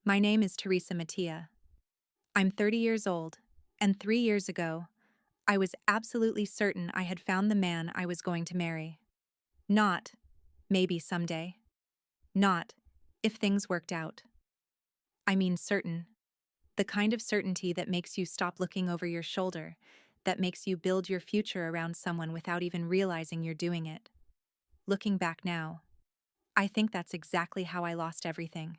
My name is Teresa Mattia. I'm 30 years old, and 3 years ago, I was absolutely certain I had found the man I was going to marry. Not, maybe someday. Not, if things worked out. I mean certain. The kind of certainty that makes you stop looking over your shoulder, that makes you build your future around someone without even realizing you're doing it. Looking back now, I think that's exactly how I lost everything.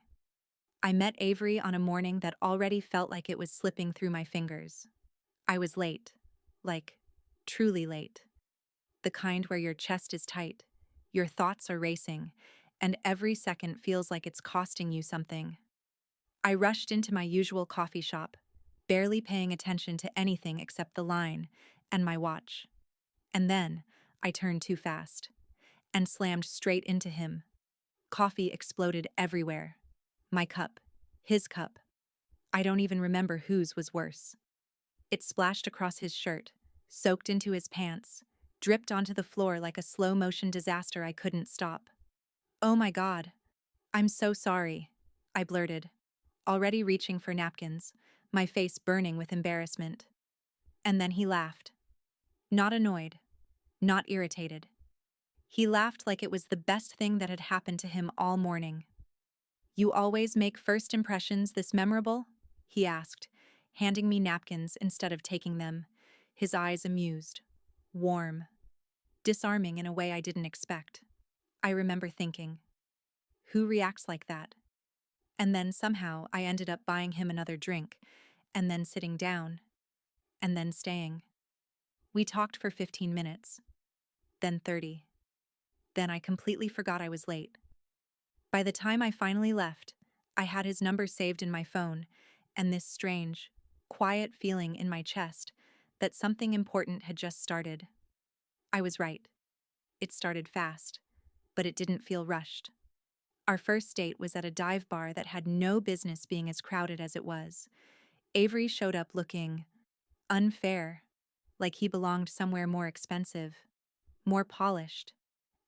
I met Avery on a morning that already felt like it was slipping through my fingers. I was late. Like, truly late. The kind where your chest is tight, your thoughts are racing, and every second feels like it's costing you something. I rushed into my usual coffee shop, barely paying attention to anything except the line and my watch. And then, I turned too fast and slammed straight into him. Coffee exploded everywhere. My cup. His cup. I don't even remember whose was worse. It splashed across his shirt, soaked into his pants, dripped onto the floor like a slow-motion disaster I couldn't stop. "Oh my God. I'm so sorry," I blurted, already reaching for napkins, my face burning with embarrassment. And then he laughed. Not annoyed. Not irritated. He laughed like it was the best thing that had happened to him all morning. "You always make first impressions this memorable?" he asked, handing me napkins instead of taking them, his eyes amused, warm, disarming in a way I didn't expect. I remember thinking, who reacts like that? And then somehow I ended up buying him another drink, and then sitting down, and then staying. We talked for 15 minutes, then 30. Then I completely forgot I was late. By the time I finally left, I had his number saved in my phone, and this strange, quiet feeling in my chest that something important had just started. I was right. It started fast, but it didn't feel rushed. Our first date was at a dive bar that had no business being as crowded as it was. Avery showed up looking unfair, like he belonged somewhere more expensive, more polished,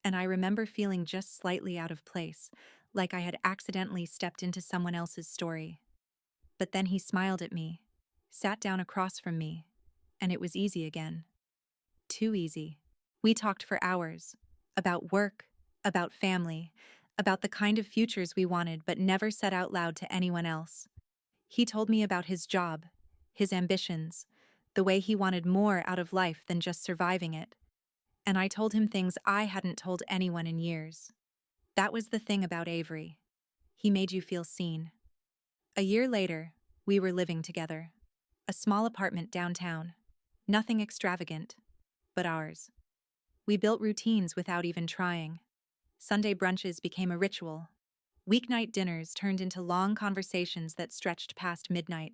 and I remember feeling just slightly out of place, like I had accidentally stepped into someone else's story. But then he smiled at me, sat down across from me, and it was easy again. Too easy. We talked for hours, about work, about family, about the kind of futures we wanted but never said out loud to anyone else. He told me about his job, his ambitions, the way he wanted more out of life than just surviving it. And I told him things I hadn't told anyone in years. That was the thing about Avery. He made you feel seen. A year later, we were living together. A small apartment downtown. Nothing extravagant, but ours. We built routines without even trying. Sunday brunches became a ritual. Weeknight dinners turned into long conversations that stretched past midnight.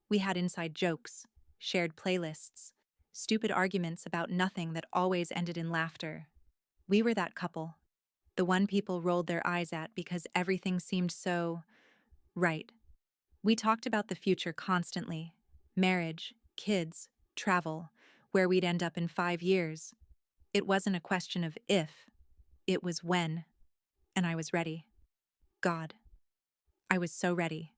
We had inside jokes, shared playlists, stupid arguments about nothing that always ended in laughter. We were that couple. The one people rolled their eyes at because everything seemed so right. We talked about the future constantly. Marriage, kids, travel, where we'd end up in 5 years. It wasn't a question of if, it was when. And I was ready. God. I was so ready.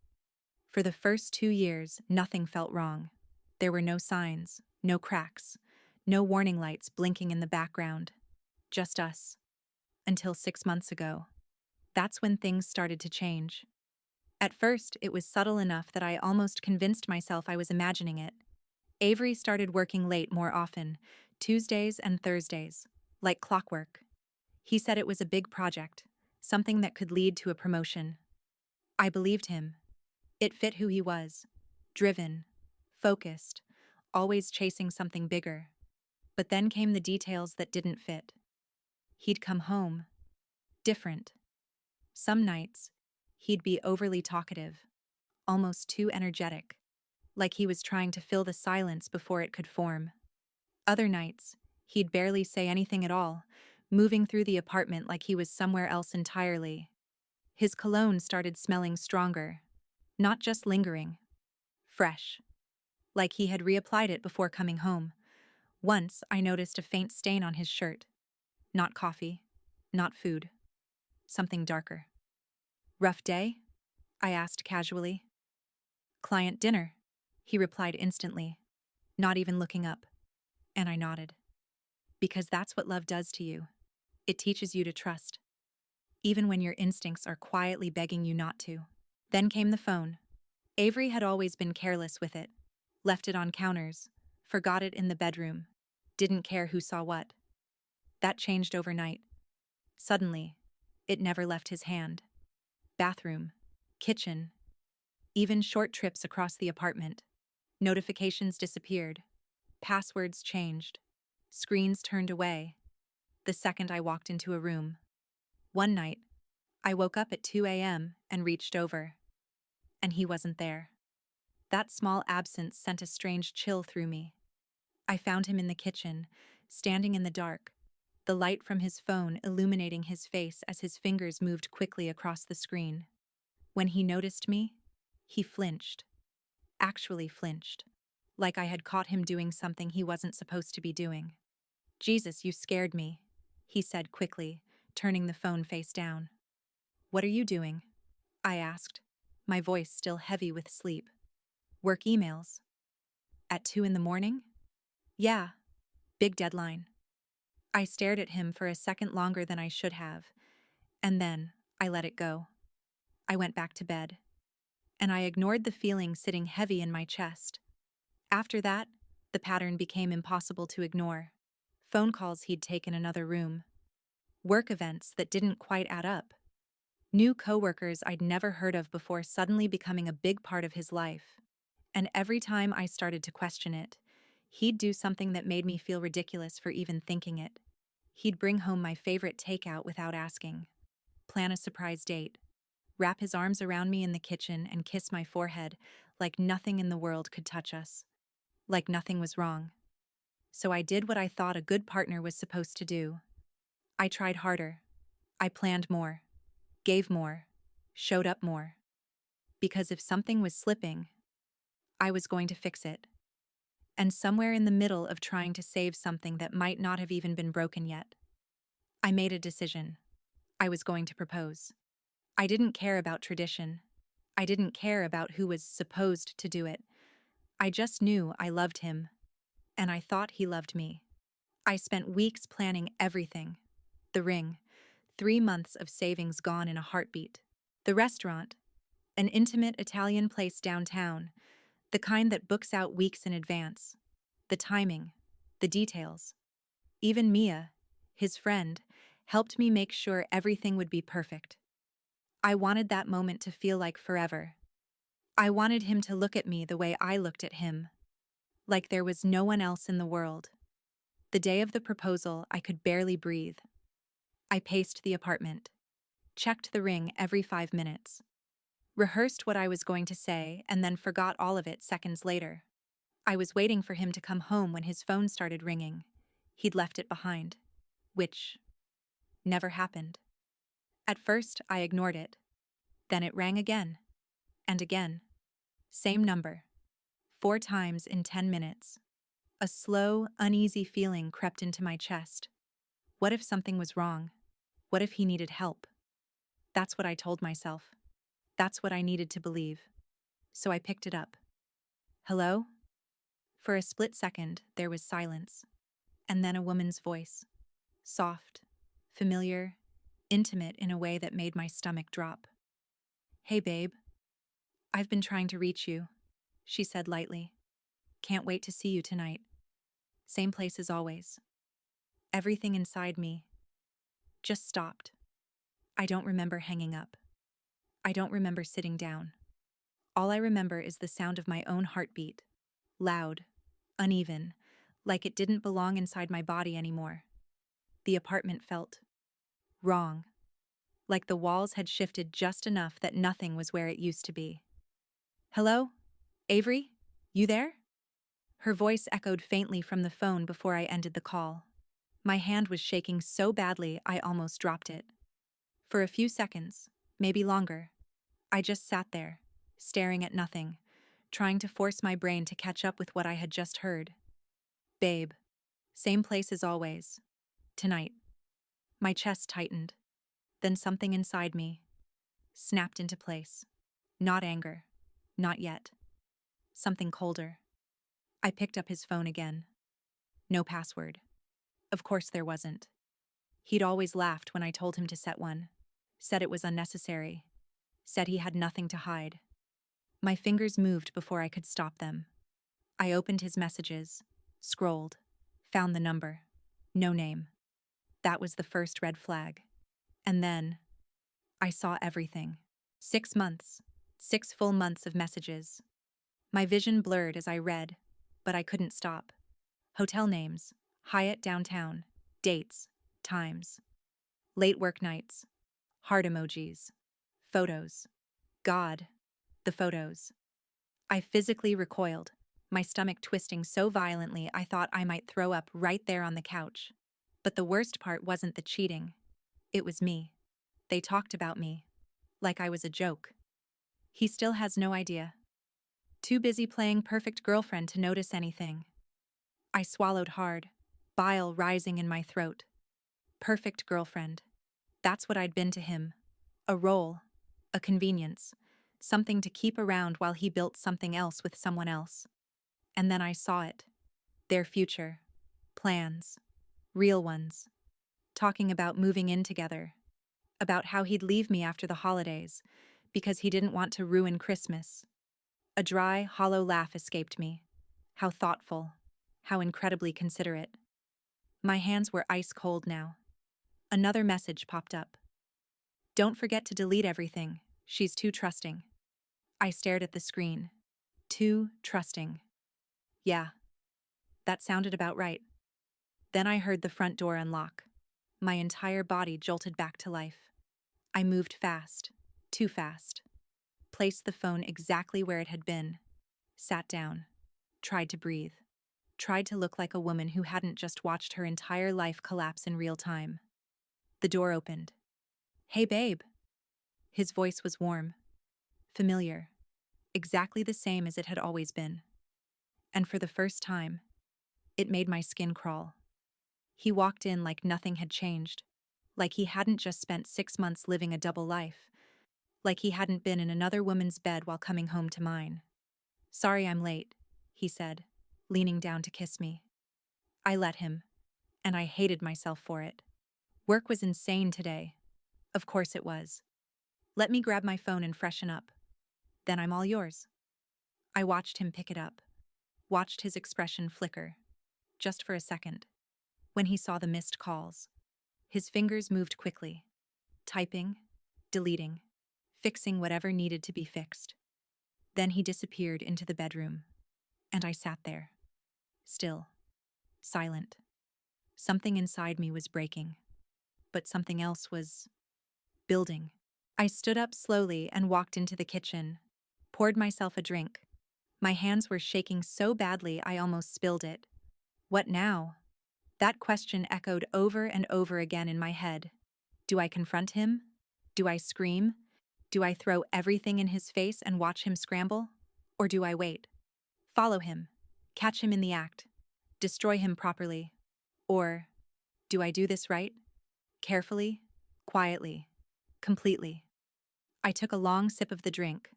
For the first 2 years, nothing felt wrong. There were no signs, no cracks, no warning lights blinking in the background. Just us. Until 6 months ago. That's when things started to change. At first, it was subtle enough that I almost convinced myself I was imagining it. Avery started working late more often, Tuesdays and Thursdays, like clockwork. He said it was a big project, something that could lead to a promotion. I believed him. It fit who he was. Driven, focused, always chasing something bigger. But then came the details that didn't fit. He'd come home. Different. Some nights, he'd be overly talkative, almost too energetic, like he was trying to fill the silence before it could form. Other nights, he'd barely say anything at all, moving through the apartment like he was somewhere else entirely. His cologne started smelling stronger, not just lingering. Fresh. Like he had reapplied it before coming home. Once, I noticed a faint stain on his shirt. Not coffee, not food. Something darker. Rough day? I asked casually. Client dinner, he replied instantly, not even looking up, and I nodded. Because that's what love does to you. It teaches you to trust, even when your instincts are quietly begging you not to. Then came the phone. Avery had always been careless with it, left it on counters, forgot it in the bedroom, didn't care who saw what. That changed overnight. Suddenly, it never left his hand. Bathroom, kitchen, even short trips across the apartment. Notifications disappeared. Passwords changed. Screens turned away. The second I walked into a room. One night, I woke up at 2 a.m. and reached over. And he wasn't there. That small absence sent a strange chill through me. I found him in the kitchen, standing in the dark, the light from his phone illuminating his face as his fingers moved quickly across the screen. When he noticed me, he flinched. Actually flinched. Like I had caught him doing something he wasn't supposed to be doing. Jesus, you scared me, he said quickly, turning the phone face down. What are you doing? I asked, my voice still heavy with sleep. Work emails. At 2 a.m? Yeah. Big deadline. I stared at him for a second longer than I should have, and then I let it go. I went back to bed, and I ignored the feeling sitting heavy in my chest. After that, the pattern became impossible to ignore. Phone calls he'd taken another room. Work events that didn't quite add up. New coworkers I'd never heard of before suddenly becoming a big part of his life. And every time I started to question it, he'd do something that made me feel ridiculous for even thinking it. He'd bring home my favorite takeout without asking, plan a surprise date, wrap his arms around me in the kitchen and kiss my forehead like nothing in the world could touch us. Like nothing was wrong. So I did what I thought a good partner was supposed to do. I tried harder. I planned more, gave more, showed up more. Because if something was slipping, I was going to fix it. And somewhere in the middle of trying to save something that might not have even been broken yet, I made a decision. I was going to propose. I didn't care about tradition. I didn't care about who was supposed to do it. I just knew I loved him, and I thought he loved me. I spent weeks planning everything. The ring, 3 months of savings gone in a heartbeat. The restaurant, an intimate Italian place downtown, the kind that books out weeks in advance. The timing, the details. Even Mia, his friend, helped me make sure everything would be perfect. I wanted that moment to feel like forever. I wanted him to look at me the way I looked at him, like there was no one else in the world. The day of the proposal, I could barely breathe. I paced the apartment, checked the ring every 5 minutes, rehearsed what I was going to say, and then forgot all of it seconds later. I was waiting for him to come home when his phone started ringing. He'd left it behind, which never happened. At first, I ignored it. Then it rang again, and again. Same number. 4 times in 10 minutes. A slow, uneasy feeling crept into my chest. What if something was wrong? What if he needed help? That's what I told myself. That's what I needed to believe. So I picked it up. Hello? For a split second, there was silence. And then a woman's voice. Soft, familiar, intimate in a way that made my stomach drop. Hey, babe. I've been trying to reach you, she said lightly. Can't wait to see you tonight. Same place as always. Everything inside me just stopped. I don't remember hanging up. I don't remember sitting down. All I remember is the sound of my own heartbeat. Loud, uneven, like it didn't belong inside my body anymore. The apartment felt wrong, like the walls had shifted just enough that nothing was where it used to be. Hello? Avery? You there? Her voice echoed faintly from the phone before I ended the call. My hand was shaking so badly I almost dropped it. For a few seconds, maybe longer, I just sat there, staring at nothing, trying to force my brain to catch up with what I had just heard. Babe. Same place as always. Tonight. My chest tightened. Then something inside me snapped into place. Not anger. Not yet. Something colder. I picked up his phone again. No password. Of course there wasn't. He'd always laughed when I told him to set one. Said it was unnecessary. Said he had nothing to hide. My fingers moved before I could stop them. I opened his messages, scrolled, found the number. No name. That was the first red flag. And then, I saw everything. 6 months. 6 full months of messages. My vision blurred as I read, but I couldn't stop. Hotel names, Hyatt downtown, dates, times. Late work nights, heart emojis, photos. God, the photos. I physically recoiled, my stomach twisting so violently I thought I might throw up right there on the couch. But the worst part wasn't the cheating. It was me. They talked about me, like I was a joke. He still has no idea. Too busy playing perfect girlfriend to notice anything. I swallowed hard, bile rising in my throat. Perfect girlfriend. That's what I'd been to him. A role, a convenience, something to keep around while he built something else with someone else. And then I saw it. Their future. Plans. Real ones. Talking about moving in together. About how he'd leave me after the holidays, because he didn't want to ruin Christmas. A dry, hollow laugh escaped me. How thoughtful. How incredibly considerate. My hands were ice cold now. Another message popped up. Don't forget to delete everything. She's too trusting. I stared at the screen. Too trusting. Yeah, that sounded about right. Then I heard the front door unlock. My entire body jolted back to life. I moved fast. Too fast. Placed the phone exactly where it had been. Sat down. Tried to breathe. Tried to look like a woman who hadn't just watched her entire life collapse in real time. The door opened. Hey, babe. His voice was warm. Familiar. Exactly the same as it had always been. And for the first time, it made my skin crawl. He walked in like nothing had changed. Like he hadn't just spent 6 months living a double life. Like he hadn't been in another woman's bed while coming home to mine. Sorry I'm late, he said, leaning down to kiss me. I let him, and I hated myself for it. Work was insane today. Of course it was. Let me grab my phone and freshen up. Then I'm all yours. I watched him pick it up. Watched his expression flicker. Just for a second. When he saw the missed calls. His fingers moved quickly. Typing, deleting, fixing whatever needed to be fixed. Then he disappeared into the bedroom. And I sat there. Still. Silent. Something inside me was breaking. But something else was building. I stood up slowly and walked into the kitchen. Poured myself a drink. My hands were shaking so badly I almost spilled it. What now? That question echoed over and over again in my head. Do I confront him? Do I scream? Do I throw everything in his face and watch him scramble? Or do I wait? Follow him. Catch him in the act. Destroy him properly. Or do I do this right? Carefully? Quietly? Completely? I took a long sip of the drink.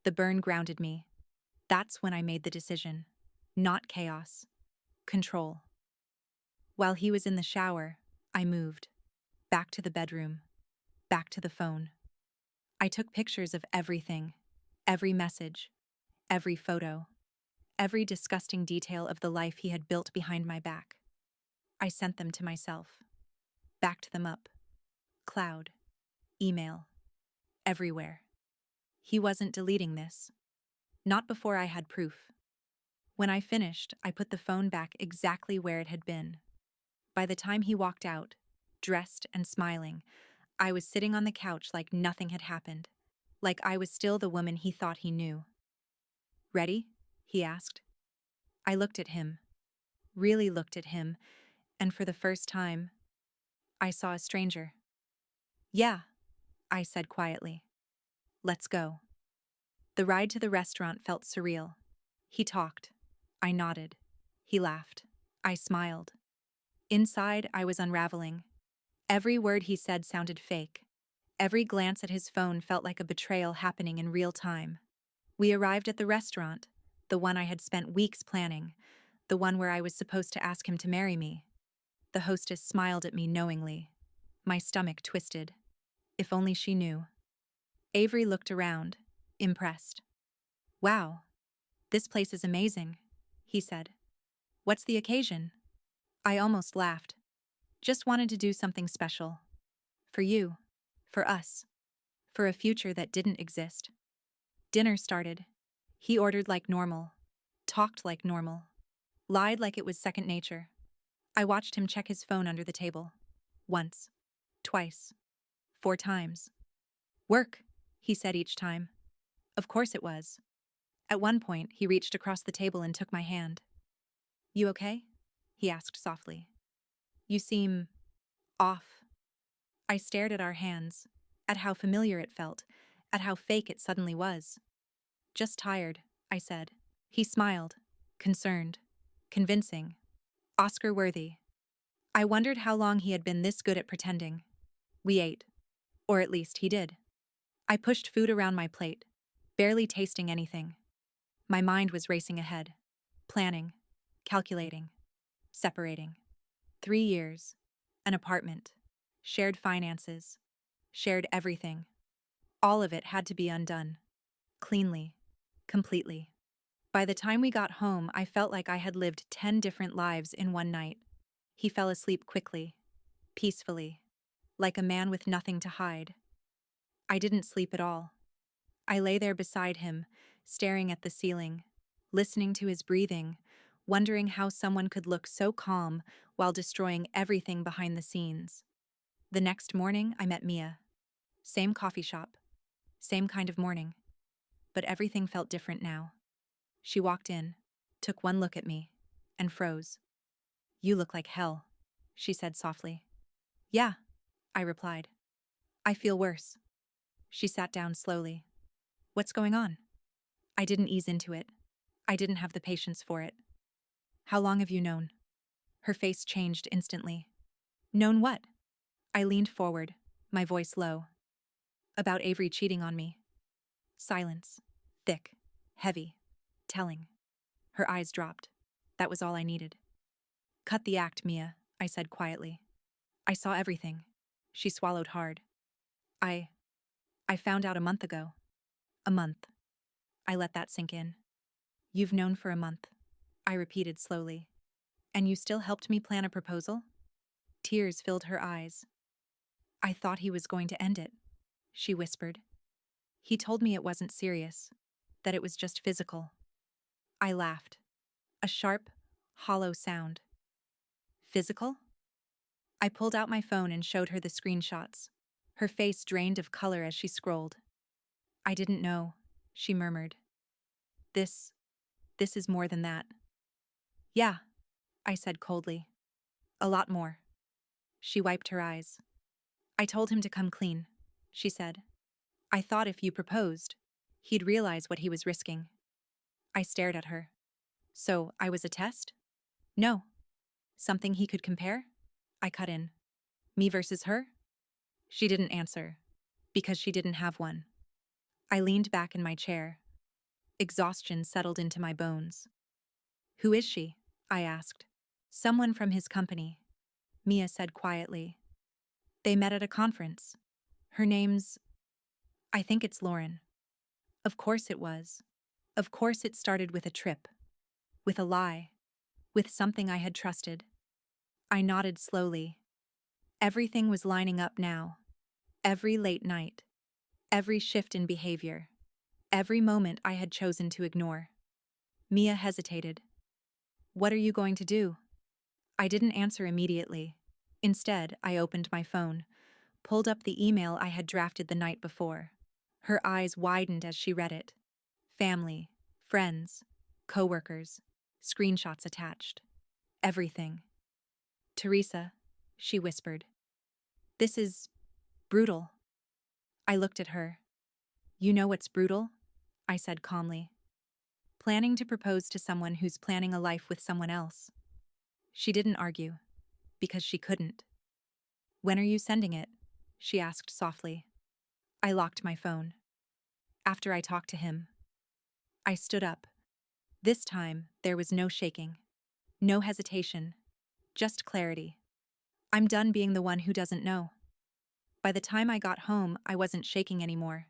The burn grounded me. That's when I made the decision. Not chaos. Control. While he was in the shower, I moved. Back to the bedroom. Back to the phone. I took pictures of everything. Every message. Every photo. Every disgusting detail of the life he had built behind my back. I sent them to myself. Backed them up. Cloud. Email. Everywhere. He wasn't deleting this. Not before I had proof. When I finished, I put the phone back exactly where it had been. By the time he walked out, dressed and smiling, I was sitting on the couch like nothing had happened, like I was still the woman he thought he knew. Ready? He asked. I looked at him, really looked at him, and for the first time, I saw a stranger. Yeah, I said quietly. Let's go. The ride to the restaurant felt surreal. He talked. I nodded. He laughed. I smiled. Inside, I was unraveling. Every word he said sounded fake. Every glance at his phone felt like a betrayal happening in real time. We arrived at the restaurant, the one I had spent weeks planning, the one where I was supposed to ask him to marry me. The hostess smiled at me knowingly. My stomach twisted. If only she knew. Avery looked around, impressed. "Wow, this place is amazing," he said. "What's the occasion?" I almost laughed. "Just wanted to do something special. For you. For us. For a future that didn't exist." Dinner started. He ordered like normal. Talked like normal. Lied like it was second nature. I watched him check his phone under the table. Once. Twice. 4 times. "Work," he said each time. Of course it was. At one point, he reached across the table and took my hand. "You okay?" he asked softly. "You seem off." I stared at our hands, at how familiar it felt, at how fake it suddenly was. "Just tired," I said. He smiled, concerned, convincing, Oscar-worthy. I wondered how long he had been this good at pretending. We ate. Or at least he did. I pushed food around my plate, barely tasting anything. My mind was racing ahead. Planning. Calculating. Separating. 3 years. An apartment. Shared finances. Shared everything. All of it had to be undone. Cleanly. Completely. By the time we got home, I felt like I had lived 10 different lives in one night. He fell asleep quickly. Peacefully. Like a man with nothing to hide. I didn't sleep at all. I lay there beside him, staring at the ceiling, listening to his breathing, wondering how someone could look so calm while destroying everything behind the scenes. The next morning, I met Mia. Same coffee shop. Same kind of morning. But everything felt different now. She walked in, took one look at me, and froze. "You look like hell," she said softly. "Yeah," I replied. "I feel worse." She sat down slowly. "What's going on?" I didn't ease into it. I didn't have the patience for it. "How long have you known?" Her face changed instantly. "Known what?" I leaned forward, my voice low. "About Avery cheating on me." Silence. Thick. Heavy. Telling. Her eyes dropped. That was all I needed. "Cut the act, Mia," I said quietly. "I saw everything." She swallowed hard. I found out a month ago." "A month." I let that sink in. "You've known for a month," I repeated slowly. "And you still helped me plan a proposal?" Tears filled her eyes. "I thought he was going to end it," she whispered. "He told me it wasn't serious, that it was just physical." I laughed. A sharp, hollow sound. "Physical?" I pulled out my phone and showed her the screenshots. Her face drained of color as she scrolled. "I didn't know," she murmured. This is more than that." "Yeah," I said coldly. "A lot more." She wiped her eyes. "I told him to come clean," she said. "I thought if you proposed, he'd realize what he was risking." I stared at her. "So, I was a test?" "No." "Something he could compare?" I cut in. "Me versus her?" She didn't answer, because she didn't have one. I leaned back in my chair. Exhaustion settled into my bones. "Who is she?" I asked. "Someone from his company," Mia said quietly. "They met at a conference. Her name's... I think it's Lauren." Of course it was. Of course it started with a trip. With a lie. With something I had trusted. I nodded slowly. Everything was lining up now. Every late night. Every shift in behavior. Every moment I had chosen to ignore. Mia hesitated. "What are you going to do?" I didn't answer immediately. Instead, I opened my phone, pulled up the email I had drafted the night before. Her eyes widened as she read it. Family, friends, coworkers, screenshots attached. Everything. "Teresa," she whispered. "This is... brutal." I looked at her. "You know what's brutal?" I said calmly. "Planning to propose to someone who's planning a life with someone else." She didn't argue, because she couldn't. "When are you sending it?" she asked softly. I locked my phone. After I talked to him, I stood up. This time, there was no shaking, no hesitation, just clarity. I'm done being the one who doesn't know. By the time I got home, I wasn't shaking anymore.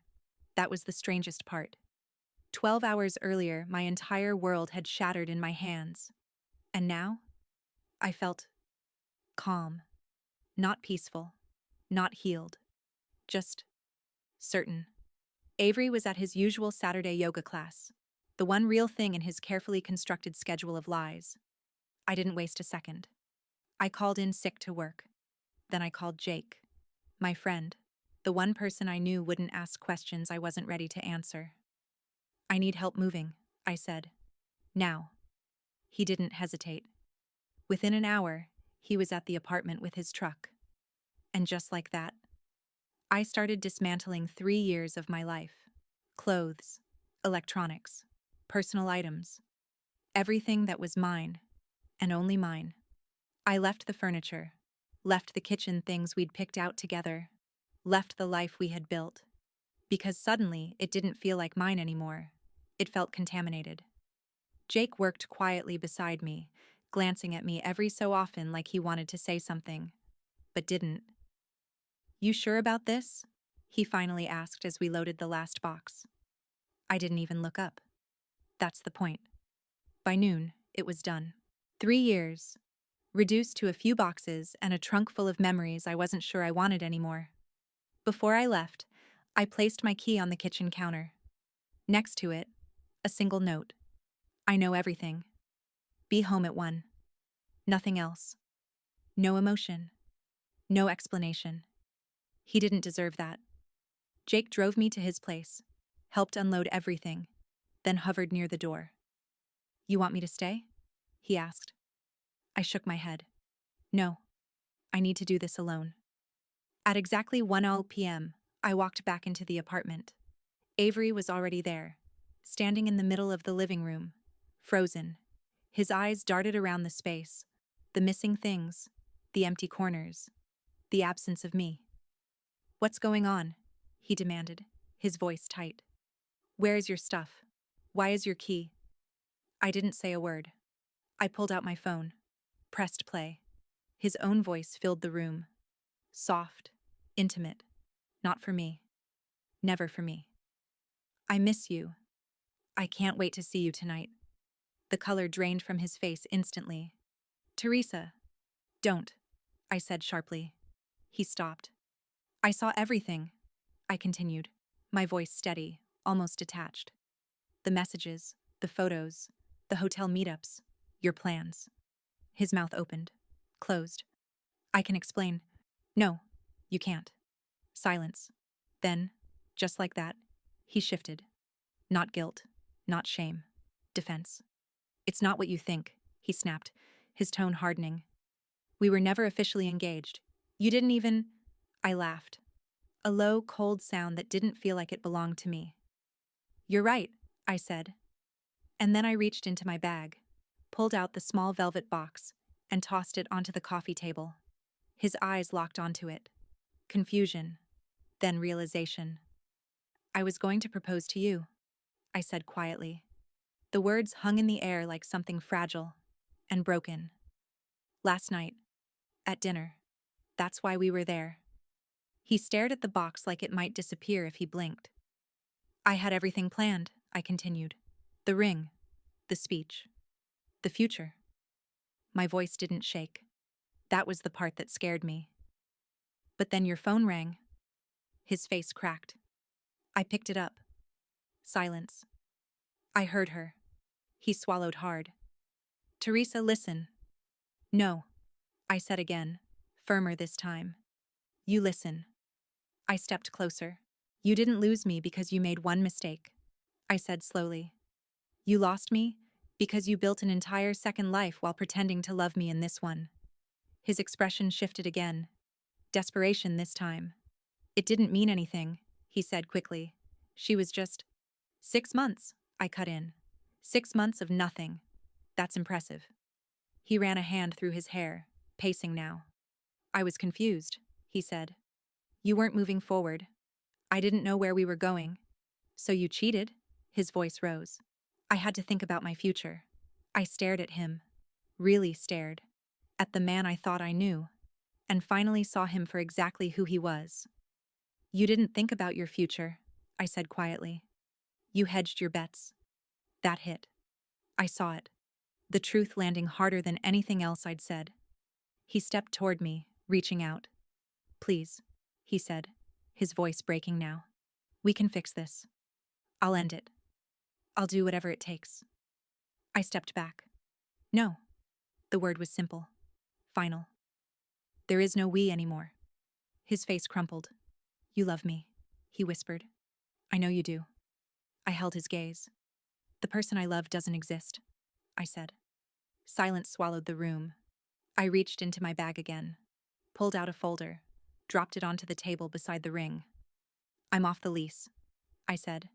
That was the strangest part. 12 hours earlier, my entire world had shattered in my hands. And now, I felt calm, not peaceful, not healed, just certain. Avery was at his usual Saturday yoga class, the one real thing in his carefully constructed schedule of lies. I didn't waste a second. I called in sick to work. Then I called Jake, my friend, the one person I knew wouldn't ask questions I wasn't ready to answer. I need help moving, I said. Now. He didn't hesitate. Within an hour, he was at the apartment with his truck. And just like that, I started dismantling 3 years of my life. Clothes, electronics, personal items, everything that was mine, and only mine. I left the furniture, left the kitchen things we'd picked out together, left the life we had built. Because suddenly, it didn't feel like mine anymore. It felt contaminated. Jake worked quietly beside me, glancing at me every so often like he wanted to say something, but didn't. "You sure about this?" he finally asked as we loaded the last box. I didn't even look up. That's the point. By noon, it was done. 3 years, reduced to a few boxes and a trunk full of memories I wasn't sure I wanted anymore. Before I left, I placed my key on the kitchen counter. Next to it, a single note. I know everything. Be home at 1. Nothing else. No emotion. No explanation. He didn't deserve that. Jake drove me to his place, helped unload everything, then hovered near the door. "You want me to stay?" he asked. I shook my head. "No. I need to do this alone." At exactly 1 p.m., I walked back into the apartment. Avery was already there, standing in the middle of the living room, frozen. His eyes darted around the space, the missing things, the empty corners, the absence of me. "What's going on?" he demanded, his voice tight. "Where's your stuff? Why is your key?" I didn't say a word. I pulled out my phone, pressed play. His own voice filled the room. Soft, intimate. Not for me. Never for me. "I miss you. I can't wait to see you tonight." The color drained from his face instantly. "Teresa, don't," I said sharply. He stopped. "I saw everything," I continued, my voice steady, almost detached. "The messages, the photos, the hotel meetups, your plans." His mouth opened, closed. "I can explain." "No, you can't." Silence. Then, just like that, he shifted. Not guilt, not shame. Defense. "It's not what you think," he snapped, his tone hardening. "We were never officially engaged. You didn't even—" I laughed. A low, cold sound that didn't feel like it belonged to me. "You're right," I said. And then I reached into my bag, pulled out the small velvet box, and tossed it onto the coffee table. His eyes locked onto it. Confusion, then realization. "I was going to propose to you," I said quietly. The words hung in the air like something fragile and broken. "Last night, at dinner. That's why we were there." He stared at the box like it might disappear if he blinked. "I had everything planned," I continued. "The ring, the speech, the future." My voice didn't shake. That was the part that scared me. "But then your phone rang." His face cracked. I picked it up. Silence. I heard her. He swallowed hard. "Teresa, listen." "No," I said again, firmer this time. "You listen." I stepped closer. "You didn't lose me because you made one mistake," I said slowly. "You lost me because you built an entire second life while pretending to love me in this one." His expression shifted again. Desperation this time. "It didn't mean anything," he said quickly. "She was just—" "6 months," I cut in. 6 months of nothing. That's impressive." He ran a hand through his hair, pacing now. "I was confused," he said. "You weren't moving forward. I didn't know where we were going. So you cheated? His voice rose. I had to think about my future. I stared at him. Really stared. At the man I thought I knew. And finally saw him for exactly who he was. You didn't think about your future, I said quietly. You hedged your bets. That hit. I saw it. The truth landing harder than anything else I'd said. He stepped toward me, reaching out. Please, he said, his voice breaking now. We can fix this. I'll end it. I'll do whatever it takes. I stepped back. No. The word was simple. Final. There is no we anymore. His face crumpled. You love me, he whispered. I know you do. I held his gaze. The person I love doesn't exist, I said. Silence swallowed the room. I reached into my bag again, pulled out a folder, dropped it onto the table beside the ring. I'm off the lease, I said.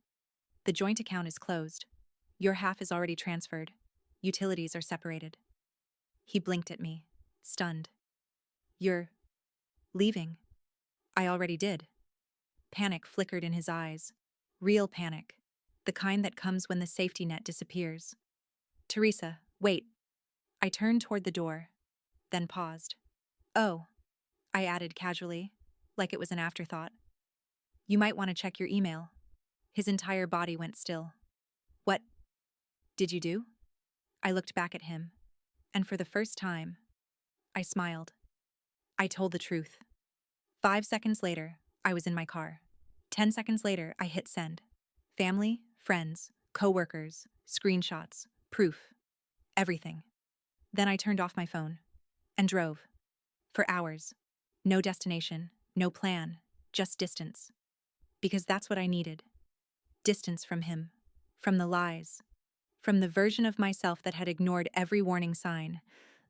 The joint account is closed. Your half is already transferred. Utilities are separated. He blinked at me, stunned. You're leaving? I already did. Panic flickered in his eyes. Real panic. The kind that comes when the safety net disappears. Teresa, wait. I turned toward the door, then paused. Oh, I added casually, like it was an afterthought. You might want to check your email. His entire body went still. What did you do? I looked back at him, and for the first time, I smiled. I told the truth. 5 seconds later, I was in my car. 10 seconds later, I hit send. Family, friends, coworkers, screenshots, proof, everything. Then I turned off my phone and drove. For hours. No destination, no plan, just distance. Because that's what I needed. Distance from him, from the lies, from the version of myself that had ignored every warning sign.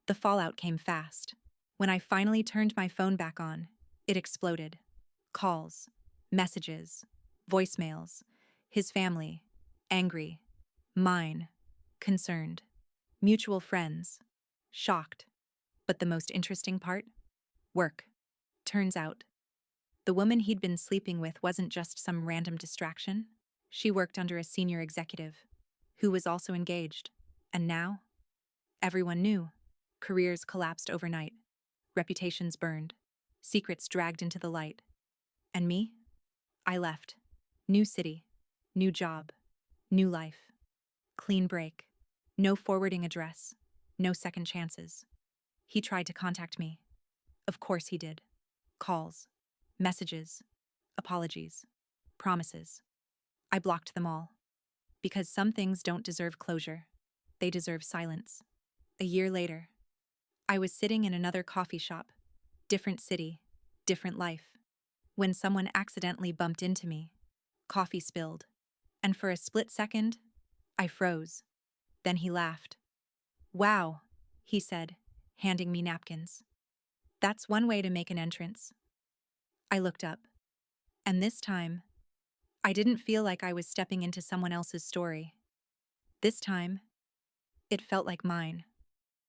The fallout came fast. When I finally turned my phone back on, it exploded. Calls, messages, voicemails, his family, angry, mine, concerned, mutual friends, shocked. But the most interesting part? Work. Turns out, the woman he'd been sleeping with wasn't just some random distraction. She worked under a senior executive, who was also engaged. And now, everyone knew. Careers collapsed overnight. Reputations burned. Secrets dragged into the light. And me? I left. New city. New job. New life. Clean break. No forwarding address. No second chances. He tried to contact me. Of course he did. Calls. Messages. Apologies. Promises. I blocked them all. Because some things don't deserve closure. They deserve silence. A year later, I was sitting in another coffee shop. Different city. Different life. When someone accidentally bumped into me. Coffee spilled. And for a split second, I froze. Then he laughed. Wow, he said, handing me napkins. That's one way to make an entrance. I looked up. And this time, I didn't feel like I was stepping into someone else's story. This time, it felt like mine.